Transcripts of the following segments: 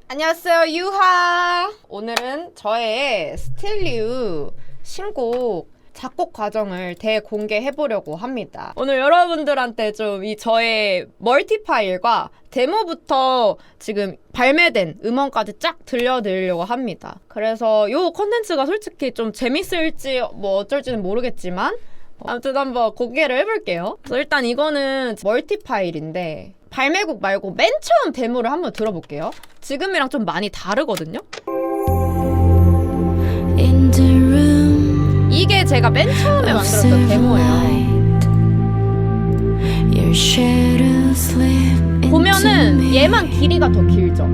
안녕하세요, 유하. 오늘은 저의 스틸리우 신곡 작곡 과정을 대공개해보려고 합니다. 오늘 여러분들한테 좀 이 저의 멀티 파일과 데모부터 지금 발매된 음원까지 쫙 들려드리려고 합니다. 그래서 요 컨텐츠가 솔직히 좀 재밌을지 뭐 어쩔지는 모르겠지만 아무튼 한번 공개를 해볼게요. 그래서 일단 이거는 멀티 파일인데 발매곡 말고 맨 처음 데모를 한번 들어볼게요. 지금이랑 좀 많이 다르거든요. 이게 제가 맨 처음에 만들었던 데모예요. 보면은 얘만 길이가 더 길죠.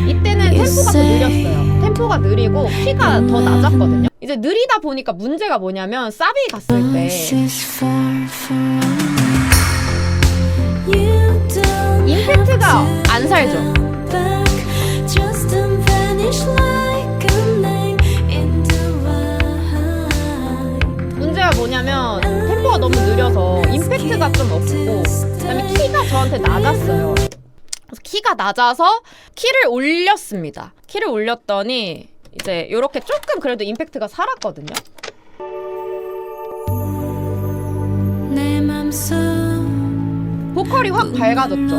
이때는 템포가 더 느렸어요. 템포가 느리고 키가 더 낮았거든요. 이제 느리다 보니까 문제가 뭐냐면 사비 갔을 때 임팩트가 안 살죠. 문제가 뭐냐면 템포가 너무 느려서 임팩트가 좀 없고 그다음에 키가 저한테 낮았어요. 그래서 키가 낮아서 키를 올렸습니다. 키를 올렸더니 이제 이렇게 조금 그래도 임팩트가 살았거든요. 보컬이 확 밝아졌죠.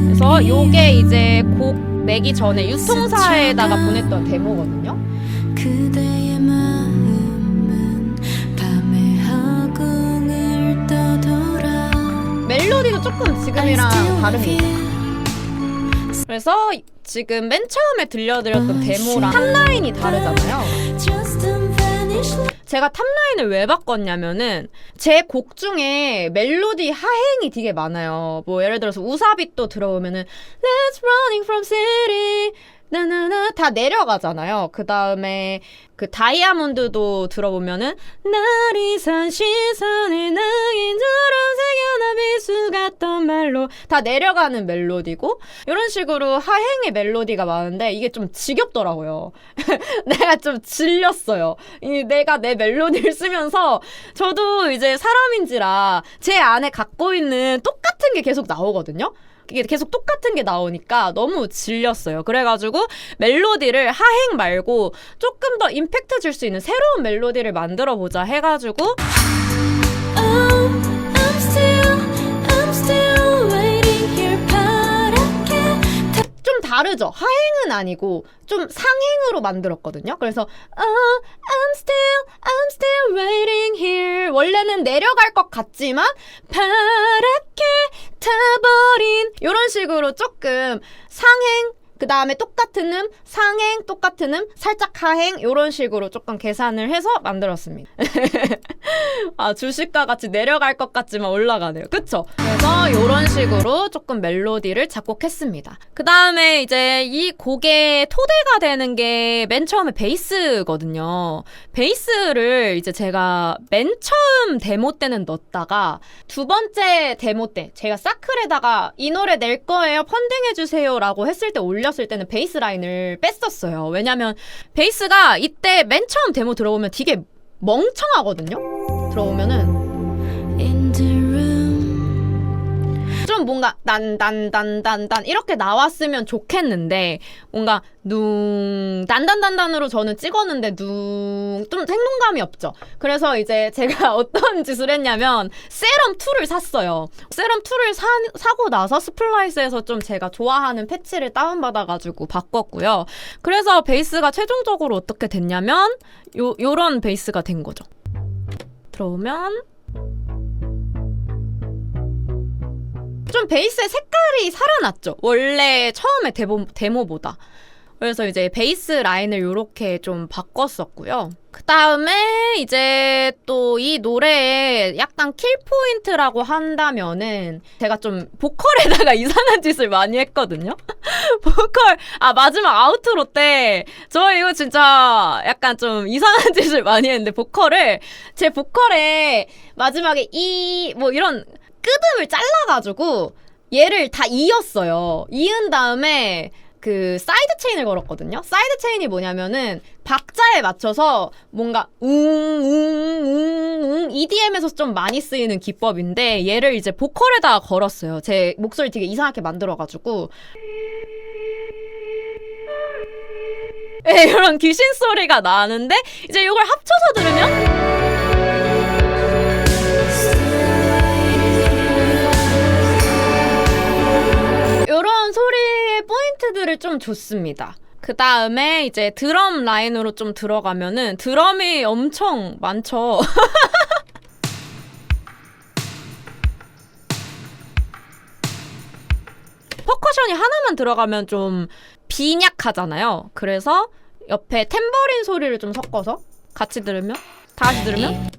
그래서 요게 이제 곡 내기 전에 유통사에다가 보냈던 데모거든요. 멜로디도 조금 지금이랑 다릅니다. 그래서 지금 맨 처음에 들려드렸던 데모랑 탑라인이 다르잖아요. 제가 탑라인을 왜 바꿨냐면은 제 곡 중에 멜로디 하행이 되게 많아요. 뭐 예를 들어서 우사빗도 들어보면은 Let's running from city 나나나 다 내려가잖아요. 그 다음에 그 다이아몬드도 들어보면은 날이 산 시선에 낙인처럼 새겨나 비수 같던 말로 다 내려가는 멜로디고 이런 식으로 하행의 멜로디가 많은데 이게 좀 지겹더라고요. 내가 좀 질렸어요. 내가 내 멜로디를 쓰면서 저도 이제 사람인지라 제 안에 갖고 있는 똑같은 게 계속 나오거든요. 이게 계속 똑같은 게 나오니까 너무 질렸어요. 그래가지고 멜로디를 하행 말고 조금 더 임팩트 줄 수 있는 새로운 멜로디를 만들어 보자 해가지고 좀 다르죠? 하행은 아니고 좀 상행으로 만들었거든요. 그래서 I'm still waiting here 원래는 내려갈 것 같지만 파랗게 타버린 이런 식으로 조금 상행 그 다음에 똑같은 음, 상행, 똑같은 음, 살짝 하행 이런 식으로 조금 계산을 해서 만들었습니다. 아, 주식과 같이 내려갈 것 같지만 올라가네요. 그쵸? 그래서 이런 식으로 조금 멜로디를 작곡했습니다. 그 다음에 이제 이 곡의 토대가 되는 게 맨 처음에 베이스거든요. 베이스를 이제 제가 맨 처음 데모 때는 넣었다가 두 번째 데모 때 제가 사클에다가 이 노래 낼 거예요 펀딩해주세요 라고 했을 때 올렸을 때는 베이스 라인을 뺐었어요. 왜냐면 베이스가 이때 맨 처음 데모 들어보면 되게 멍청하거든요. 들어보면은 좀 뭔가 단단단단단 이렇게 나왔으면 좋겠는데 뭔가 단단단단으로 저는 찍었는데 좀 생동감이 없죠. 그래서 이제 제가 어떤 짓을 했냐면 세럼 2를 샀어요. 세럼 2를 사고 나서 스플라이스에서 좀 제가 좋아하는 패치를 다운받아가지고 바꿨고요. 그래서 베이스가 최종적으로 어떻게 됐냐면 요런 베이스가 된 거죠. 들어오면 좀 베이스의 색깔이 살아났죠. 원래 처음에 데모보다. 그래서 이제 베이스 라인을 이렇게 좀 바꿨었고요. 그 다음에 이제 또 이 노래에 약간 킬포인트라고 한다면은 제가 좀 보컬에다가 이상한 짓을 많이 했거든요. 보컬, 마지막 아우트로 때 저 이거 진짜 약간 좀 이상한 짓을 많이 했는데 제 보컬에 마지막에 뭐 이런 끄듬을 잘라가지고 얘를 다 이었어요. 이은 다음에 그 사이드 체인을 걸었거든요. 사이드 체인이 뭐냐면은 박자에 맞춰서 뭔가 웅웅웅웅 EDM에서 좀 많이 쓰이는 기법인데 얘를 이제 보컬에다가 걸었어요. 제 목소리 되게 이상하게 만들어가지고 이런 귀신 소리가 나는데 이제 이걸 합쳐서 들으면 이런 소리의 포인트들을 좀 줬습니다. 그 다음에 이제 드럼 라인으로 좀 들어가면은 드럼이 엄청 많죠. 퍼커션이 하나만 들어가면 좀 빈약하잖아요. 그래서 옆에 탬버린 소리를 좀 섞어서 같이 들으면 다시 들으면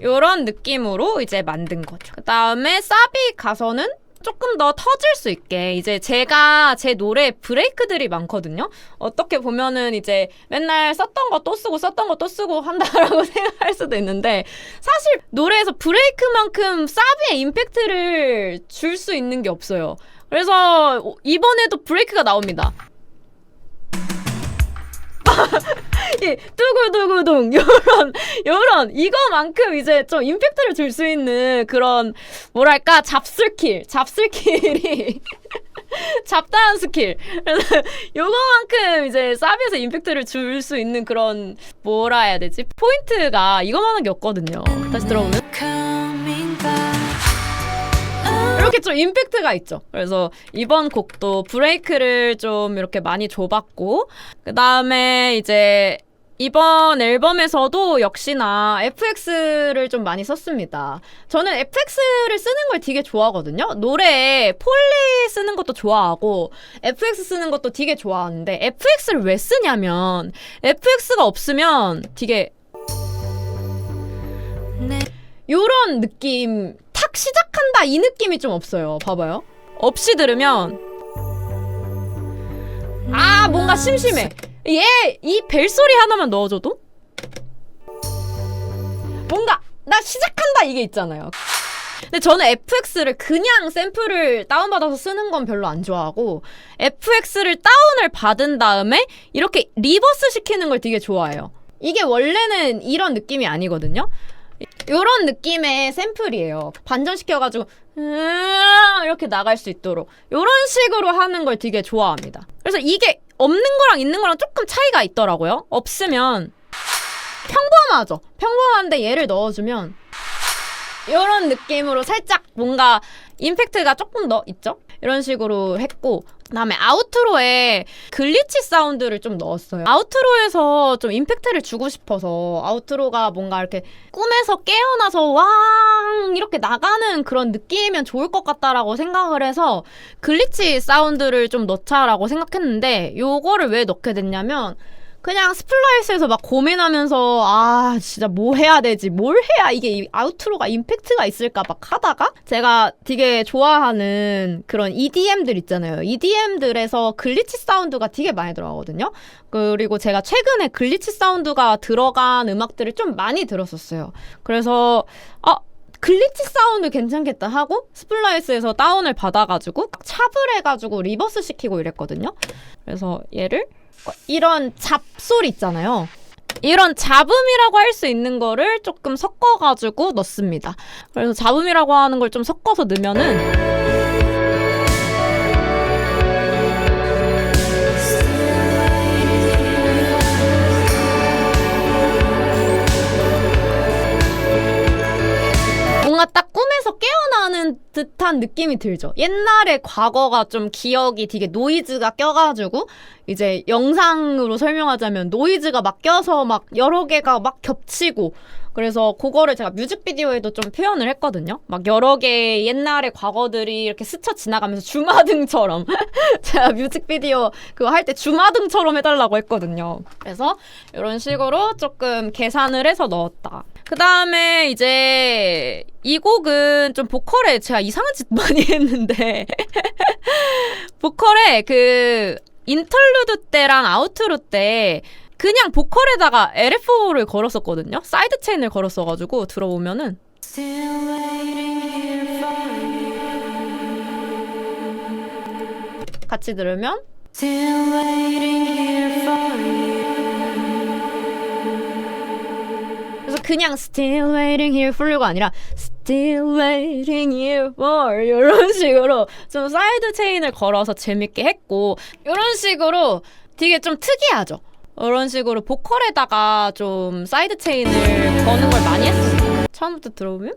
요런 느낌으로 이제 만든 거죠. 그 다음에 사비 가서는 조금 더 터질 수 있게 이제 제가 제 노래에 브레이크들이 많거든요. 어떻게 보면은 이제 맨날 썼던 거 또 쓰고 썼던 거 또 쓰고 한다라고 생각할 수도 있는데 사실 노래에서 브레이크만큼 사비의 임팩트를 줄 수 있는 게 없어요. 그래서 이번에도 브레이크가 나옵니다. 이 두구두구둥 요런 이거만큼 이제 좀 임팩트를 줄 수 있는 그런 뭐랄까 잡스킬이 잡다한 스킬. 그래서 요거만큼 이제 사비에서 임팩트를 줄 수 있는 그런 뭐라 해야 되지? 포인트가 이거만한 게 없거든요. 다시 들어보면 이렇게 좀 임팩트가 있죠. 그래서 이번 곡도 브레이크를 좀 이렇게 많이 줘봤고 그 다음에 이제 이번 앨범에서도 역시나 FX를 좀 많이 썼습니다. 저는 FX를 쓰는 걸 되게 좋아하거든요. 노래에 폴리 쓰는 것도 좋아하고 FX 쓰는 것도 되게 좋아하는데 FX를 왜 쓰냐면 FX가 없으면 되게 요런 느낌 탁 시작한다 이 느낌이 좀 없어요. 봐봐요. 없이 들으면 뭔가 심심해. 이 벨소리 하나만 넣어줘도 뭔가 나 시작한다 이게 있잖아요. 근데 저는 FX를 그냥 샘플을 다운받아서 쓰는 건 별로 안 좋아하고 FX를 다운을 받은 다음에 이렇게 리버스 시키는 걸 되게 좋아해요. 이게 원래는 이런 느낌이 아니거든요. 요런 느낌의 샘플이에요. 반전시켜가지고 이렇게 나갈 수 있도록 요런 식으로 하는 걸 되게 좋아합니다. 그래서 이게 없는 거랑 있는 거랑 조금 차이가 있더라고요. 없으면 평범하죠. 평범한데 얘를 넣어주면 요런 느낌으로 살짝 뭔가 임팩트가 조금 더 있죠? 이런 식으로 했고 그다음에 아우트로에 글리치 사운드를 좀 넣었어요. 아우트로에서 좀 임팩트를 주고 싶어서 아우트로가 뭔가 이렇게 꿈에서 깨어나서 왕 이렇게 나가는 그런 느낌이면 좋을 것 같다라고 생각을 해서 글리치 사운드를 좀 넣자라고 생각했는데 요거를 왜 넣게 됐냐면 그냥 스플라이스에서 막 고민하면서 진짜 뭐 해야 되지? 뭘 해야 이게 이 아우트로가 임팩트가 있을까 막 하다가 제가 되게 좋아하는 그런 EDM들 있잖아요. EDM들에서 글리치 사운드가 되게 많이 들어가거든요. 그리고 제가 최근에 글리치 사운드가 들어간 음악들을 좀 많이 들었었어요. 그래서 글리치 사운드 괜찮겠다 하고 스플라이스에서 다운을 받아가지고 찹을 해가지고 리버스 시키고 이랬거든요. 그래서 얘를 이런 잡소리 있잖아요. 이런 잡음이라고 할 수 있는 거를 조금 섞어가지고 넣습니다. 그래서 잡음이라고 하는 걸 좀 섞어서 넣으면은 뭔가 딱 꿈에서 깨어나는 듯한 느낌이 들죠. 옛날의 과거가 좀 기억이 되게 노이즈가 껴가지고 이제 영상으로 설명하자면 노이즈가 막 껴서 막 여러 개가 막 겹치고 그래서 그거를 제가 뮤직비디오에도 좀 표현을 했거든요. 막 여러 개의 옛날의 과거들이 이렇게 스쳐 지나가면서 주마등처럼 제가 뮤직비디오 그거 할 때 주마등처럼 해달라고 했거든요. 그래서 이런 식으로 조금 계산을 해서 넣었다. 그 다음에 이제 이 곡은 좀 보컬에 제가 이상한 짓 많이 했는데 보컬에 그 인터루드 때랑 아우트로 때 그냥 보컬에다가 LFO를 걸었었거든요. 사이드 체인을 걸었어가지고 들어보면은 같이 들으면 Still waiting here for you. 그래서 그냥 Still waiting here for you가 아니라 Still waiting here for you 이런 식으로 좀 사이드 체인을 걸어서 재밌게 했고 이런 식으로 되게 좀 특이하죠. 이런 식으로 보컬에다가 좀 사이드 체인을 거는 걸 많이 했어요. 처음부터 들어보면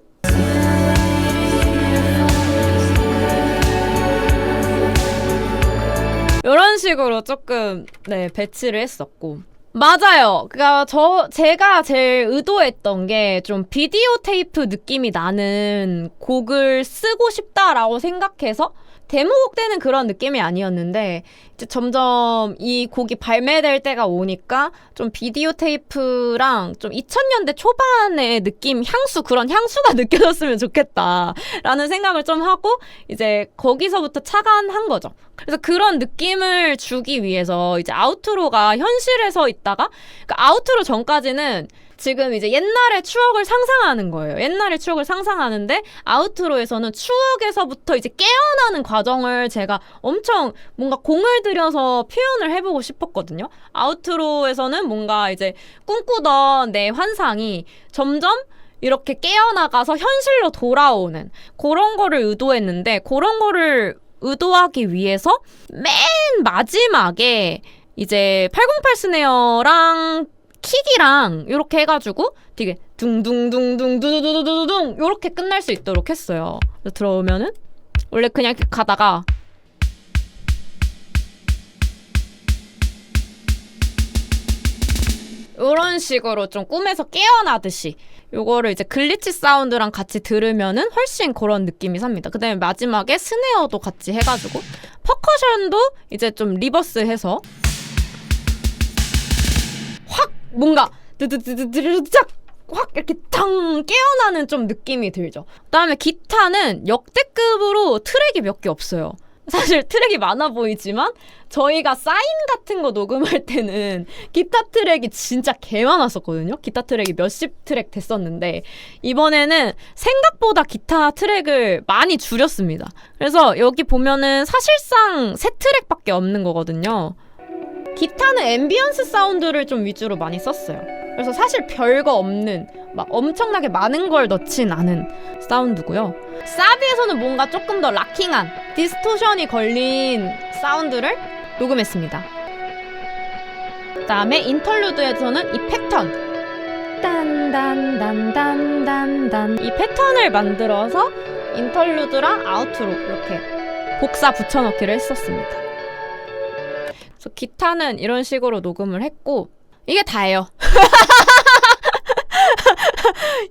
이런 식으로 조금 배치를 했었고 맞아요. 그러니까 제가 제일 의도했던 게 좀 비디오 테이프 느낌이 나는 곡을 쓰고 싶다라고 생각해서 데모곡 때는 그런 느낌이 아니었는데 이제 점점 이 곡이 발매될 때가 오니까 좀 비디오 테이프랑 좀 2000년대 초반의 느낌 그런 향수가 느껴졌으면 좋겠다라는 생각을 좀 하고 이제 거기서부터 착안한 거죠. 그래서 그런 느낌을 주기 위해서 이제 아우트로가 현실에서 있다가 그러니까 아우트로 전까지는 지금 이제 옛날의 추억을 상상하는 거예요. 옛날의 추억을 상상하는데 아우트로에서는 추억에서부터 이제 깨어나는 과정을 제가 엄청 뭔가 공을 들여서 표현을 해보고 싶었거든요. 아우트로에서는 뭔가 이제 꿈꾸던 내 환상이 점점 이렇게 깨어나가서 현실로 돌아오는 그런 거를 의도했는데 그런 거를 의도하기 위해서 맨 마지막에 이제 808 스네어랑 킥이랑 이렇게 해가지고 되게 둥둥둥둥 두두두두두둥 이렇게 끝날 수 있도록 했어요. 들어오면은 원래 그냥 이렇게 가다가 이런 식으로 좀 꿈에서 깨어나듯이 요거를 이제 글리치 사운드랑 같이 들으면은 훨씬 그런 느낌이 삽니다. 그 다음에 마지막에 스네어도 같이 해가지고 퍼커션도 이제 좀 리버스해서 확 뭔가 드드드드드드짝 확 이렇게 탕 깨어나는 좀 느낌이 들죠. 그다음에 기타는 역대급으로 트랙이 몇 개 없어요. 사실 트랙이 많아 보이지만 저희가 사인 같은 거 녹음할 때는 기타 트랙이 진짜 개 많았었거든요. 기타 트랙이 몇십 트랙 됐었는데 이번에는 생각보다 기타 트랙을 많이 줄였습니다. 그래서 여기 보면은 사실상 3트랙밖에 없는 거거든요. 기타는 앰비언스 사운드를 좀 위주로 많이 썼어요. 그래서 사실 별거 없는 막 엄청나게 많은 걸 넣진 않은 사운드고요. 사비에서는 뭔가 조금 더 락킹한 디스토션이 걸린 사운드를 녹음했습니다. 그다음에 인터루드에서는 이 패턴 딴딴딴딴딴딴 이 패턴을 만들어서 인터루드랑 아우트로 이렇게 복사 붙여넣기를 했었습니다. 그래서 기타는 이런 식으로 녹음을 했고 이게 다예요.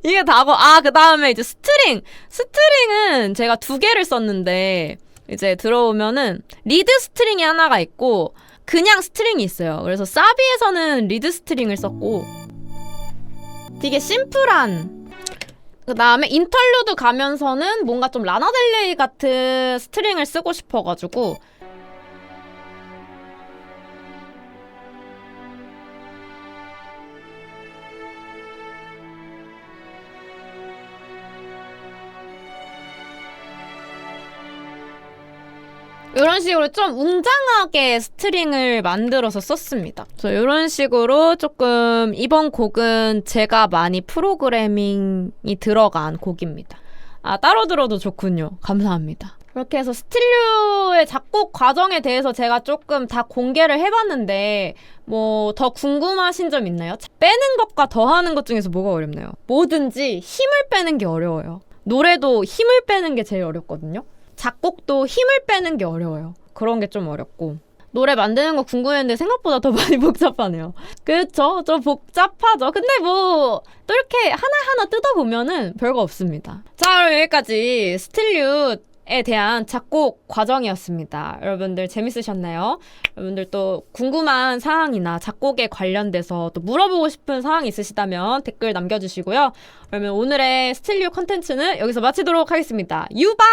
이게 다고 그 다음에 이제 스트링은 제가 2개를 썼는데 이제 들어오면은 리드 스트링이 하나가 있고 그냥 스트링이 있어요. 그래서 사비에서는 리드 스트링을 썼고 되게 심플한 그 다음에 인터루드 가면서는 뭔가 좀 라나델레이 같은 스트링을 쓰고 싶어가지고 이런 식으로 좀 웅장하게 스트링을 만들어서 썼습니다. 그래서 이런 식으로 조금 이번 곡은 제가 많이 프로그래밍이 들어간 곡입니다. 따로 들어도 좋군요. 감사합니다. 그렇게 해서 스틸류의 작곡 과정에 대해서 제가 조금 다 공개를 해봤는데 뭐 더 궁금하신 점 있나요? 빼는 것과 더하는 것 중에서 뭐가 어렵나요? 뭐든지 힘을 빼는 게 어려워요. 노래도 힘을 빼는 게 제일 어렵거든요. 작곡도 힘을 빼는 게 어려워요. 그런 게 좀 어렵고 노래 만드는 거 궁금했는데 생각보다 더 많이 복잡하네요. 그쵸? 좀 복잡하죠. 근데 뭐 또 이렇게 하나하나 뜯어보면은 별거 없습니다. 자, 그럼 여기까지 스틸류에 대한 작곡 과정이었습니다. 여러분들 재밌으셨나요? 여러분들 또 궁금한 사항이나 작곡에 관련돼서 또 물어보고 싶은 사항이 있으시다면 댓글 남겨주시고요. 그러면 오늘의 스틸류 컨텐츠는 여기서 마치도록 하겠습니다. 유바!